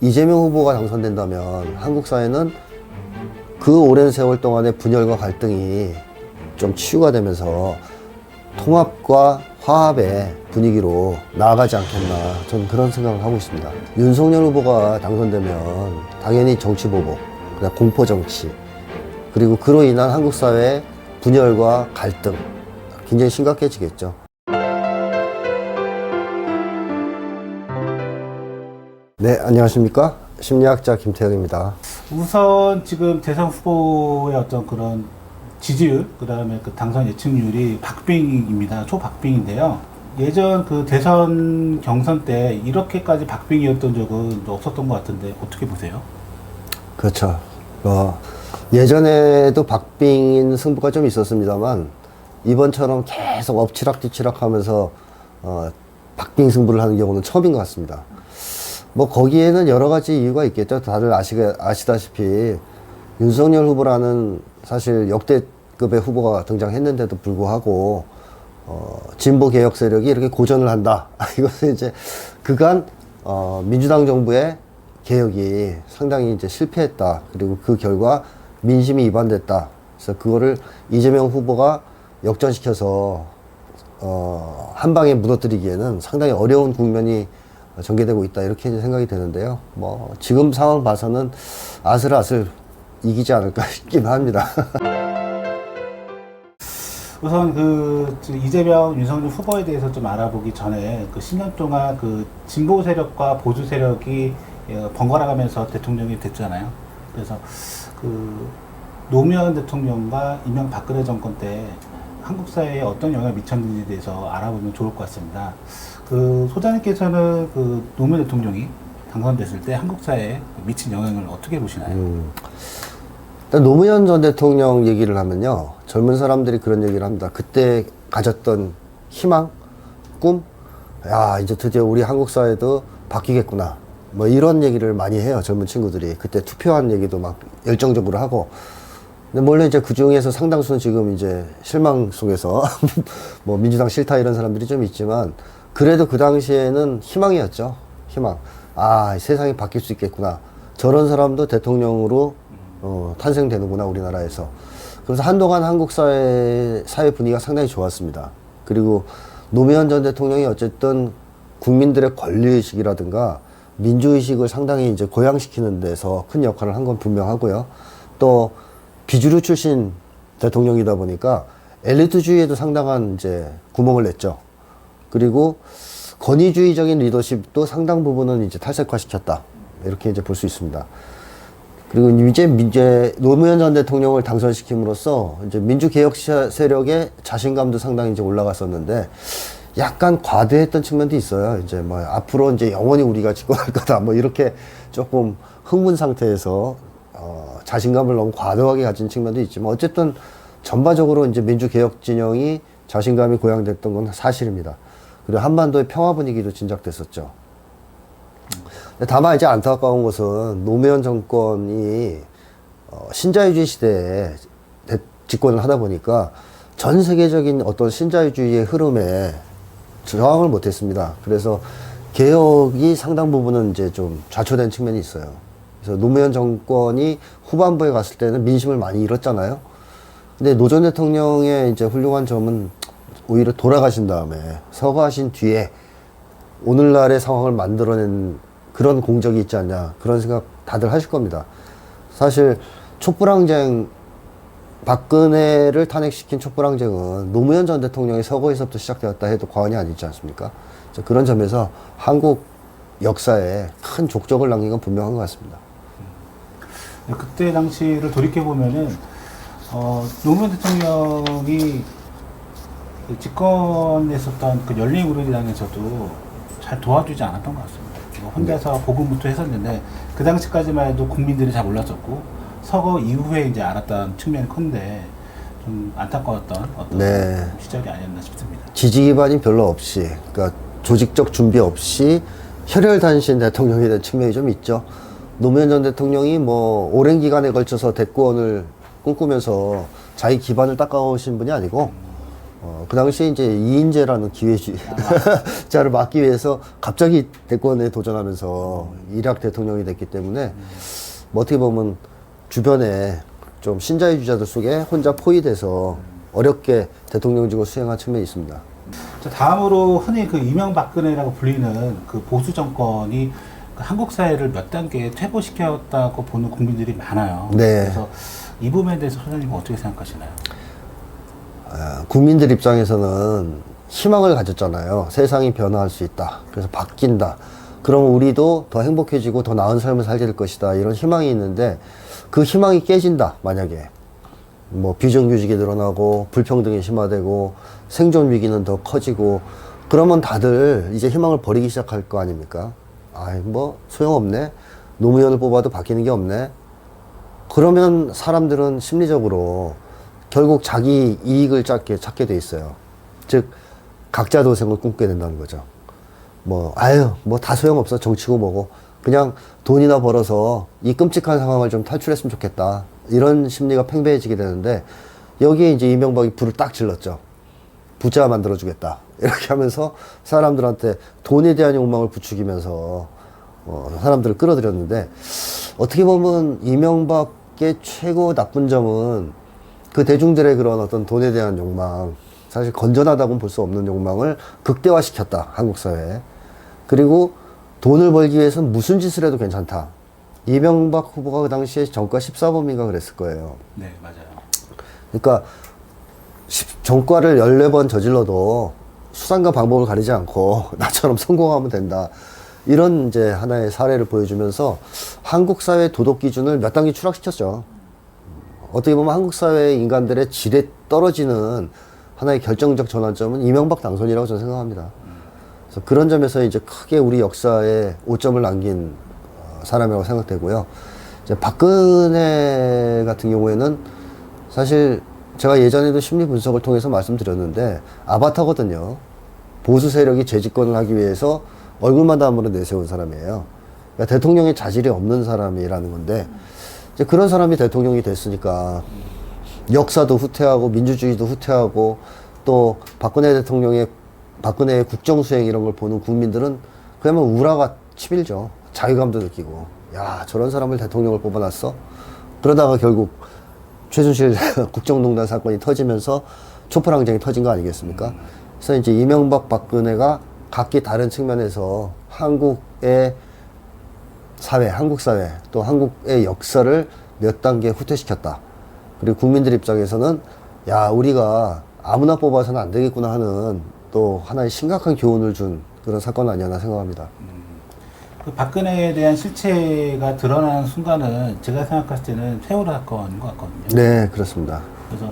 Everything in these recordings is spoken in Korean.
이재명 후보가 당선된다면 한국 사회는 그 오랜 세월 동안의 분열과 갈등이 좀 치유가 되면서 통합과 화합의 분위기로 나아가지 않겠나, 저는 그런 생각을 하고 있습니다. 윤석열 후보가 당선되면 당연히 정치 보복, 그다음 공포 정치, 그리고 그로 인한 한국 사회의 분열과 갈등 굉장히 심각해지겠죠. 네, 안녕하십니까? 심리학자 김태형입니다. 우선 지금 대선 후보의 어떤 그런 지지율, 그 다음에 그 당선 예측률이 박빙입니다. 초박빙인데요. 예전 그 대선 경선 때 이렇게까지 박빙이었던 적은 없었던 것 같은데 어떻게 보세요? 그렇죠. 예전에도 박빙인 승부가 좀 있었습니다만 이번처럼 계속 엎치락뒤치락 하면서 박빙 승부를 하는 경우는 처음인 것 같습니다. 뭐 거기에는 여러 가지 이유가 있겠죠. 다들 아시다시피 윤석열 후보라는 사실 역대급의 후보가 등장했는데도 불구하고 진보 개혁 세력이 이렇게 고전을 한다. 이것은 이제 그간 민주당 정부의 개혁이 상당히 이제 실패했다. 그리고 그 결과 민심이 이반됐다. 그래서 그거를 이재명 후보가 역전시켜서 한 방에 무너뜨리기에는 상당히 어려운 국면이 전개되고 있다, 이렇게 이제 생각이 되는데요. 뭐 지금 상황 봐서는 아슬아슬 이기지 않을까 싶긴 합니다. 우선 그 이재명, 윤석열 후보에 대해서 좀 알아보기 전에 그 10년 동안 그 진보 세력과 보수 세력이 번갈아가면서 대통령이 됐잖아요. 그래서 그 노무현 대통령과 이명박근혜 정권 때 한국 사회에 어떤 영향을 미쳤는지에 대해서 알아보면 좋을 것 같습니다. 그 소장님께서는 그 노무현 대통령이 당선됐을 때 한국 사회에 미친 영향을 어떻게 보시나요? 일단 노무현 전 대통령 얘기를 하면요, 젊은 사람들이 그런 얘기를 합니다. 그때 가졌던 희망, 꿈, 야 이제 드디어 우리 한국 사회도 바뀌겠구나, 뭐 이런 얘기를 많이 해요. 젊은 친구들이 그때 투표한 얘기도 막 열정적으로 하고. 근데 물론 이제 그 중에서 상당수는 지금 이제 실망 속에서 뭐 민주당 싫다 이런 사람들이 좀 있지만, 그래도 그 당시에는 희망이었죠. 희망. 아, 세상이 바뀔 수 있겠구나. 저런 사람도 대통령으로 탄생되는구나, 우리나라에서. 그래서 한동안 한국 사회 분위기가 상당히 좋았습니다. 그리고 노무현 전 대통령이 어쨌든 국민들의 권리의식이라든가 민주의식을 상당히 이제 고양시키는 데서 큰 역할을 한 건 분명하고요. 또 비주류 출신 대통령이다 보니까 엘리트주의에도 상당한 이제 구멍을 냈죠. 그리고 권위주의적인 리더십도 상당 부분은 이제 탈색화시켰다, 이렇게 이제 볼 수 있습니다. 그리고 이제 노무현 전 대통령을 당선시킴으로써 이제 민주개혁 세력의 자신감도 상당히 이제 올라갔었는데, 약간 과대했던 측면도 있어요. 이제 뭐 앞으로 이제 영원히 우리가 집권할 거다, 뭐 이렇게 조금 흥분 상태에서 자신감을 너무 과도하게 가진 측면도 있지만, 어쨌든 전반적으로 이제 민주개혁 진영이 자신감이 고양됐던 건 사실입니다. 그리고 한반도의 평화 분위기도 진작됐었죠. 다만 이제 안타까운 것은 노무현 정권이 신자유주의 시대에 집권을 하다 보니까 전 세계적인 어떤 신자유주의의 흐름에 저항을 못했습니다. 그래서 개혁이 상당 부분은 이제 좀 좌초된 측면이 있어요. 그래서 노무현 정권이 후반부에 갔을 때는 민심을 많이 잃었잖아요. 근데 노 전 대통령의 이제 훌륭한 점은 오히려 돌아가신 다음에 서거하신 뒤에 오늘날의 상황을 만들어낸 그런 공적이 있지 않냐, 그런 생각 다들 하실 겁니다. 사실 촛불항쟁, 박근혜를 탄핵시킨 촛불항쟁은 노무현 전 대통령의 서거에서부터 시작되었다 해도 과언이 아니지 않습니까? 그런 점에서 한국 역사에 큰 족적을 남긴 건 분명한 것 같습니다. 그때 당시를 돌이켜보면은 노무현 대통령이 그 집권했었던 그 열린우리당에서도 잘 도와주지 않았던 것 같습니다. 혼자서 고군분투 했었는데 그 당시까지만 해도 국민들이 잘 몰랐었고 서거 이후에 이제 알았던 측면이 큰데 좀 안타까웠던 어떤 시절이 아니었나 싶습니다. 지지 기반이 별로 없이, 그러니까 조직적 준비 없이 혈혈단신 대통령이 된 측면이 좀 있죠. 노무현 전 대통령이 뭐 오랜 기간에 걸쳐서 대권을 꿈꾸면서 자기 기반을 닦아오신 분이 아니고 그 당시에 이제 이인재라는 기회주의자를 막기 위해서 갑자기 대권에 도전하면서 이락 대통령이 됐기 때문에 뭐 어떻게 보면 주변에 좀 신자유주의자들 속에 혼자 포위돼서 어렵게 대통령직을 수행한 측면이 있습니다. 자, 다음으로 흔히 그 이명박근혜라고 불리는 그 보수 정권이 그 한국 사회를 몇 단계 퇴보시켰다고 보는 국민들이 많아요. 네. 그래서 이 부분에 대해서 소장님은 어떻게 생각하시나요? 국민들 입장에서는 희망을 가졌잖아요. 세상이 변화할 수 있다. 그래서 바뀐다. 그럼 우리도 더 행복해지고 더 나은 삶을 살게 될 것이다. 이런 희망이 있는데 그 희망이 깨진다. 만약에 뭐 비정규직이 늘어나고 불평등이 심화되고 생존 위기는 더 커지고 그러면 다들 이제 희망을 버리기 시작할 거 아닙니까? 아이 뭐 소용없네. 노무현을 뽑아도 바뀌는 게 없네. 그러면 사람들은 심리적으로 결국 자기 이익을 찾게 돼 있어요. 즉 각자 도생을 꿈꾸게 된다는 거죠. 뭐 다 소용없어. 정치고 뭐고 그냥 돈이나 벌어서 이 끔찍한 상황을 좀 탈출했으면 좋겠다. 이런 심리가 팽배해지게 되는데 여기에 이제 이명박이 불을 딱 질렀죠. 부자 만들어주겠다. 이렇게 하면서 사람들한테 돈에 대한 욕망을 부추기면서 사람들을 끌어들였는데 어떻게 보면 이명박의 최고 나쁜 점은 그 대중들의 그런 어떤 돈에 대한 욕망, 사실 건전하다고는 볼 수 없는 욕망을 극대화시켰다. 한국 사회에. 그리고 돈을 벌기 위해서는 무슨 짓을 해도 괜찮다. 이명박 후보가 그 당시에 정가 14범인가 그랬을 거예요. 네, 맞아요. 그러니까 전과를 14번 저질러도 수단과 방법을 가리지 않고 나처럼 성공하면 된다. 이런 이제 하나의 사례를 보여주면서 한국 사회 도덕 기준을 몇 단계 추락시켰죠. 어떻게 보면 한국 사회 인간들의 질에 떨어지는 하나의 결정적 전환점은 이명박 당선이라고 저는 생각합니다. 그래서 그런 점에서 이제 크게 우리 역사에 오점을 남긴 사람이라고 생각되고요. 이제 박근혜 같은 경우에는 사실 제가 예전에도 심리 분석을 통해서 말씀드렸는데 아바타거든요. 보수 세력이 재집권을 하기 위해서 얼굴만 담으로 내세운 사람이에요. 그러니까 대통령의 자질이 없는 사람이라는 건데 이제 그런 사람이 대통령이 됐으니까 역사도 후퇴하고 민주주의도 후퇴하고 또 박근혜의 국정 수행 이런 걸 보는 국민들은 그야말로 우라가 치밀죠. 자괴감도 느끼고 야 저런 사람을 대통령을 뽑아놨어? 그러다가 결국 최순실 국정농단 사건이 터지면서 촛불항쟁이 터진 거 아니겠습니까? 그래서 이제 이명박 박근혜가 각기 다른 측면에서 한국의 사회, 한국 사회 또 한국의 역사를 몇 단계 후퇴시켰다. 그리고 국민들 입장에서는 야 우리가 아무나 뽑아서는 안 되겠구나 하는 또 하나의 심각한 교훈을 준 그런 사건 아니었나 생각합니다. 그 박근혜에 대한 실체가 드러나는 순간은 제가 생각했을 때는 세월호 사건인 것 같거든요. 네, 그렇습니다. 그래서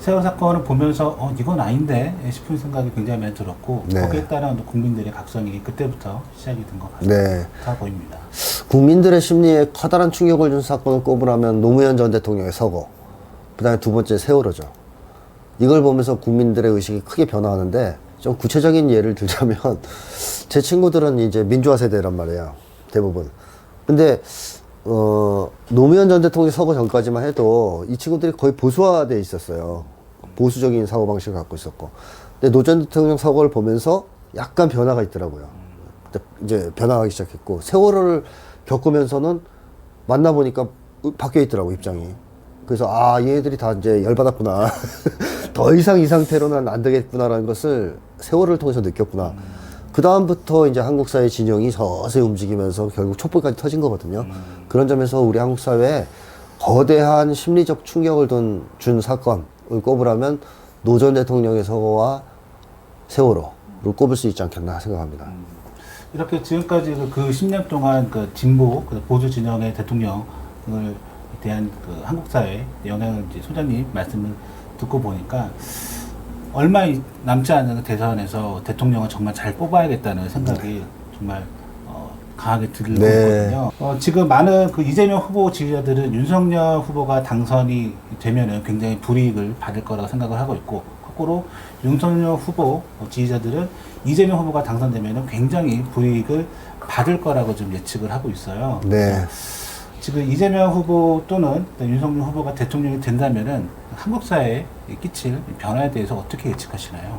세월호 사건을 보면서 이건 아닌데 싶은 생각이 굉장히 많이 들었고 네. 거기에 따른 국민들의 각성이 그때부터 시작이 된 것 네. 같아 보입니다. 국민들의 심리에 커다란 충격을 준 사건을 꼽으라면 노무현 전 대통령의 서거, 그 다음에 두 번째 세월호죠. 이걸 보면서 국민들의 의식이 크게 변화하는데 좀 구체적인 예를 들자면 제 친구들은 이제 민주화 세대란 말이에요. 대부분. 근데 노무현 전 대통령 서거 전까지만 해도 이 친구들이 거의 보수화돼 있었어요. 보수적인 사고방식을 갖고 있었고. 근데 노 전 대통령 서거를 보면서 약간 변화가 있더라고요. 이제 변화하기 시작했고 세월호를 겪으면서는 만나보니까 바뀌어 있더라고 입장이. 그래서 얘네들이 다 이제 열받았구나. 더 이상 이 상태로는 안 되겠구나라는 것을 세월을 통해서 느꼈구나. 그 다음부터 이제 한국 사회 진영이 서서히 움직이면서 결국 촛불까지 터진 거거든요. 그런 점에서 우리 한국 사회에 거대한 심리적 충격을 준 사건을 꼽으라면 노 전 대통령의 서거와 세월호를 꼽을 수 있지 않겠나 생각합니다. 이렇게 지금까지 그 10년 동안 그 진보, 그 보수 진영의 대통령을 대한 그 한국 사회의 영향을 이제 소장님 말씀을 듣고 보니까 얼마 남지 않은 대선에서 대통령을 정말 잘 뽑아야겠다는 생각이 정말 강하게 들고 있거든요. 지금 많은 그 이재명 후보 지지자들은 윤석열 후보가 당선이 되면은 굉장히 불이익을 받을 거라고 생각을 하고 있고, 거꾸로 윤석열 후보 지지자들은 이재명 후보가 당선되면은 굉장히 불이익을 받을 거라고 좀 예측을 하고 있어요. 네. 지금 이재명 후보 또는 윤석열 후보가 대통령이 된다면은 한국 사회에 끼칠 변화에 대해서 어떻게 예측하시나요?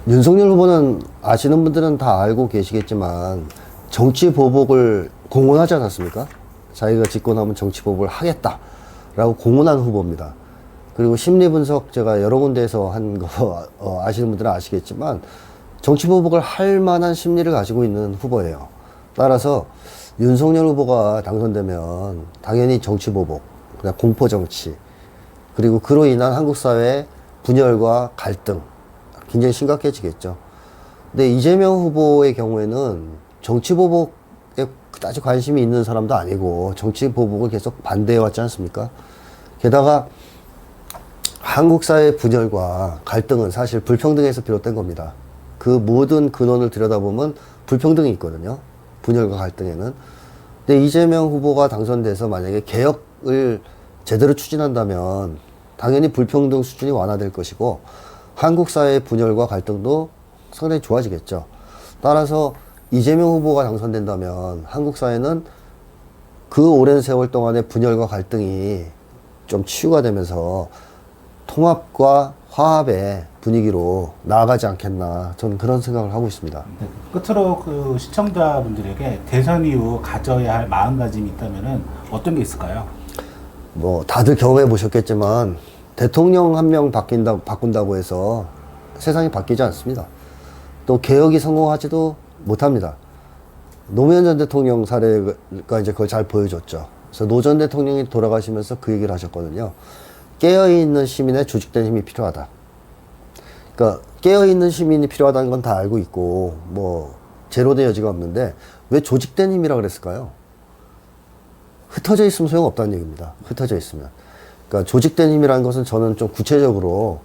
윤석열 후보는 아시는 분들은 다 알고 계시겠지만 정치 보복을 공언하지 않았습니까? 자기가 집권하면 정치 보복을 하겠다라고 공언한 후보입니다. 그리고 심리 분석 제가 여러 군데에서 한 거 아시는 분들은 아시겠지만 정치 보복을 할 만한 심리를 가지고 있는 후보예요. 따라서 윤석열 후보가 당선되면 당연히 정치 보복, 그냥 공포 정치, 그리고 그로 인한 한국 사회의 분열과 갈등 굉장히 심각해지겠죠. 근데 이재명 후보의 경우에는 정치 보복에 그다지 관심이 있는 사람도 아니고 정치 보복을 계속 반대해 왔지 않습니까? 게다가 한국 사회의 분열과 갈등은 사실 불평등에서 비롯된 겁니다. 그 모든 근원을 들여다보면 불평등이 있거든요. 분열과 갈등에는. 근데 이재명 후보가 당선돼서 만약에 개혁을 제대로 추진한다면 당연히 불평등 수준이 완화될 것이고 한국 사회의 분열과 갈등도 상당히 좋아지겠죠. 따라서 이재명 후보가 당선된다면 한국 사회는 그 오랜 세월 동안의 분열과 갈등이 좀 치유가 되면서 통합과 화합의 분위기로 나아가지 않겠나, 저는 그런 생각을 하고 있습니다. 네, 끝으로 그 시청자분들에게 대선 이후 가져야 할 마음가짐이 있다면은 어떤 게 있을까요? 뭐 다들 경험해 보셨겠지만 대통령 한 명 바꾼다고 해서 세상이 바뀌지 않습니다. 또 개혁이 성공하지도 못합니다. 노무현 전 대통령 사례가 이제 그걸 잘 보여줬죠. 그래서 노 전 대통령이 돌아가시면서 그 얘기를 하셨거든요. 깨어있는 시민의 조직된 힘이 필요하다. 그러니까 깨어있는 시민이 필요하다는 건 다 알고 있고 뭐 제로된 여지가 없는데 왜 조직된 힘이라 그랬을까요? 흩어져 있으면 소용없다는 얘기입니다. 흩어져 있으면. 그러니까 조직된 힘이라는 것은 저는 좀 구체적으로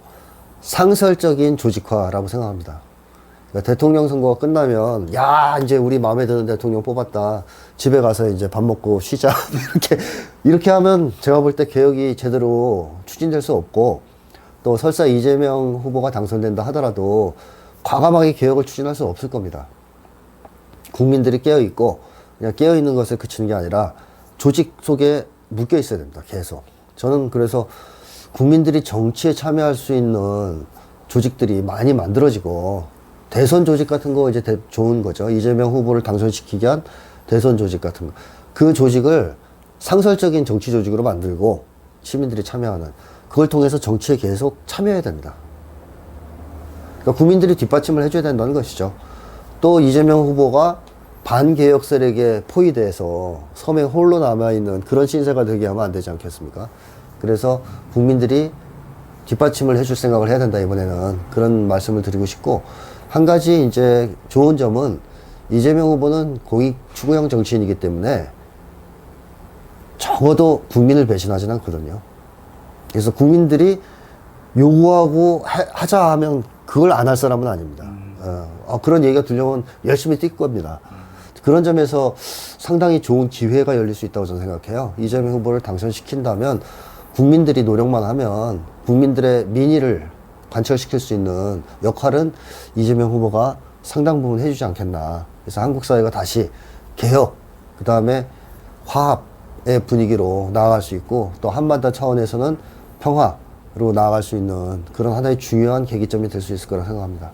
상설적인 조직화라고 생각합니다. 그러니까 대통령 선거가 끝나면 야 이제 우리 마음에 드는 대통령 뽑았다. 집에 가서 이제 밥 먹고 쉬자. 이렇게 하면 제가 볼 때 개혁이 제대로 추진될 수 없고 또 설사 이재명 후보가 당선된다 하더라도 과감하게 개혁을 추진할 수 없을 겁니다. 국민들이 깨어있고 그냥 깨어있는 것에 그치는 게 아니라 조직 속에 묶여 있어야 됩니다. 계속. 저는 그래서 국민들이 정치에 참여할 수 있는 조직들이 많이 만들어지고 대선 조직 같은 거 이제 좋은 거죠. 이재명 후보를 당선시키기 위한 대선 조직 같은 거. 그 조직을 상설적인 정치 조직으로 만들고 시민들이 참여하는 그걸 통해서 정치에 계속 참여해야 됩니다. 그러니까 국민들이 뒷받침을 해줘야 된다는 것이죠. 또 이재명 후보가 반개혁 세력에 포위돼서 섬에 홀로 남아있는 그런 신세가 되게 하면 안 되지 않겠습니까? 그래서 국민들이 뒷받침을 해줄 생각을 해야 된다, 이번에는. 그런 말씀을 드리고 싶고, 한 가지 이제 좋은 점은 이재명 후보는 공익 추구형 정치인이기 때문에 적어도 국민을 배신하지는 않거든요. 그래서 국민들이 요구하고 하자 하면 그걸 안 할 사람은 아닙니다. 그런 얘기가 들려오면 열심히 뛸 겁니다. 그런 점에서 상당히 좋은 기회가 열릴 수 있다고 저는 생각해요. 이재명 후보를 당선시킨다면 국민들이 노력만 하면 국민들의 민의를 관철시킬 수 있는 역할은 이재명 후보가 상당 부분 해주지 않겠나. 그래서 한국 사회가 다시 개혁, 그 다음에 화합의 분위기로 나아갈 수 있고 또 한반도 차원에서는 평화로 나아갈 수 있는 그런 하나의 중요한 계기점이 될 수 있을 거라 생각합니다.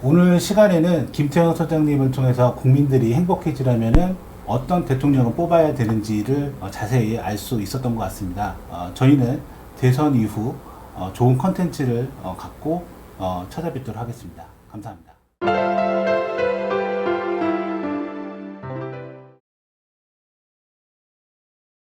오늘 시간에는 김태형 소장님을 통해서 국민들이 행복해지려면은 어떤 대통령을 뽑아야 되는지를 자세히 알 수 있었던 것 같습니다. 저희는 대선 이후 좋은 컨텐츠를 갖고 찾아뵙도록 하겠습니다. 감사합니다.